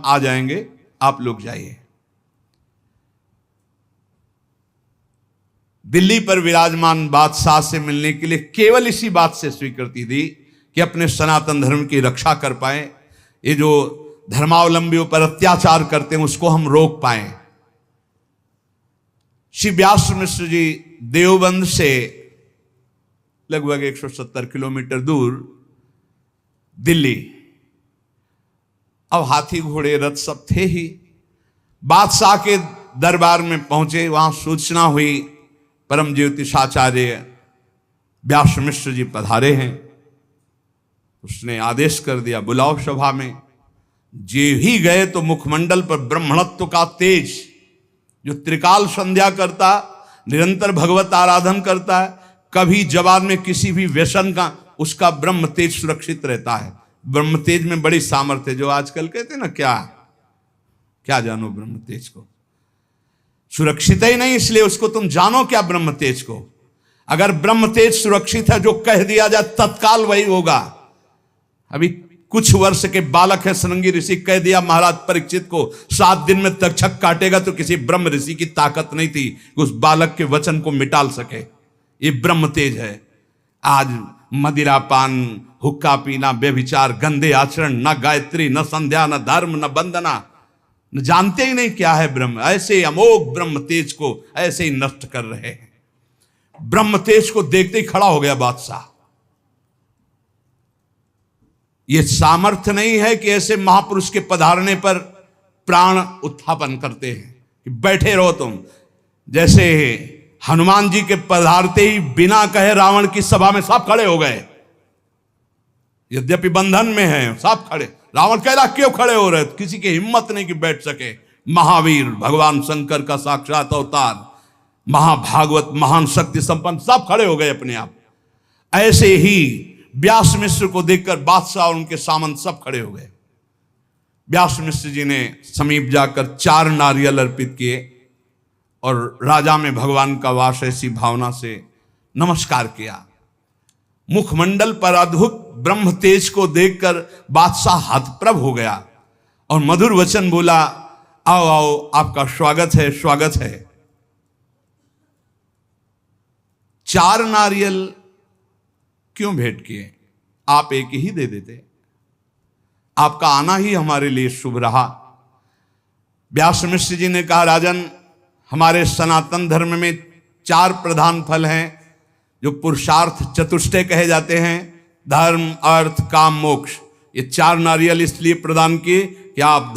हम आ जाएंगे, आप लोग जाइए। दिल्ली पर विराजमान बादशाह से मिलने के लिए केवल इसी बात से स्वीकृति दी कि अपने सनातन धर्म की रक्षा कर पाए, ये जो धर्मावलंबियों पर अत्याचार करते हैं उसको हम रोक पाए। श्री व्यास मिश्र जी देवबंद से लगभग 170 किलोमीटर दूर दिल्ली, अब हाथी घोड़े रथ सब थे ही, बादशाह के दरबार में पहुंचे। वहां सूचना हुई परम ज्योतिषाचार्य व्यास मिश्र जी पधारे हैं। उसने आदेश कर दिया, बुलाओ सभा में। जे ही गए तो मुखमंडल पर ब्रह्मणत्व का तेज, जो त्रिकाल संध्या करता, निरंतर भगवत आराधन करता है, कभी जवान में किसी भी व्यसन का, उसका ब्रह्म तेज सुरक्षित रहता है। ब्रह्म तेज में बड़ी सामर्थ्य, जो आजकल कहते हैं ना, क्या क्या जानो ब्रह्म तेज को, सुरक्षित ही नहीं, इसलिए उसको तुम जानो क्या ब्रह्म तेज को। अगर ब्रह्म तेज सुरक्षित है, जो कह दिया जाए तत्काल वही होगा। अभी कुछ वर्ष के बालक है, सरंगी ऋषि, कह दिया महाराज परीक्षित को 7 दिन में तक्षक काटेगा, तो किसी ब्रह्म ऋषि की ताकत नहीं थी कि उस बालक के वचन को मिटाल सके। ये ब्रह्म तेज है। आज मदिरापान, हुक्का पीना, व्यभिचार, गंदे आचरण, न गायत्री, न संध्या, न धर्म, न वंदना, न जानते ही नहीं क्या है ब्रह्म, ऐसे अमोघ ब्रह्म तेज को ऐसे ही नष्ट कर रहे हैं। ब्रह्म तेज को देखते ही खड़ा हो गया बादशाह। ये सामर्थ्य नहीं है कि ऐसे महापुरुष के पधारने पर प्राण उत्थापन करते हैं कि बैठे रहो तुम। जैसे हनुमान जी के पधारते ही बिना कहे रावण की सभा में सब खड़े हो गए, यद्यपि बंधन में हैं, सब खड़े। रावण कह रहा क्यों खड़े हो रहे, किसी की हिम्मत नहीं कि बैठ सके। महावीर भगवान शंकर का साक्षात अवतार, महाभागवत, महान शक्ति संपन्न, सब खड़े हो गए अपने आप। ऐसे ही व्यास मिश्र को देखकर बादशाह और उनके सामंत सब खड़े हो गए। व्यास मिश्र जी ने समीप जाकर 4 नारियल अर्पित किए और राजा में भगवान का वास ऐसी भावना से नमस्कार किया। मुखमंडल पर अद्भुत ब्रह्म तेज को देखकर बादशाह हतप्रभ हो गया और मधुर वचन बोला, आओ आओ, आपका स्वागत है, स्वागत है। 4 नारियल क्यों भेंट किए, आप एक ही दे देते। आपका आना ही हमारे लिए शुभ रहा। व्यास मिश्र जी ने कहा, राजन, हमारे सनातन धर्म में 4 प्रधान फल हैं जो पुरुषार्थ चतुष्टय कहे जाते हैं, धर्म, अर्थ, काम, मोक्ष। ये 4 नारियल इसलिए प्रदान किए कि आप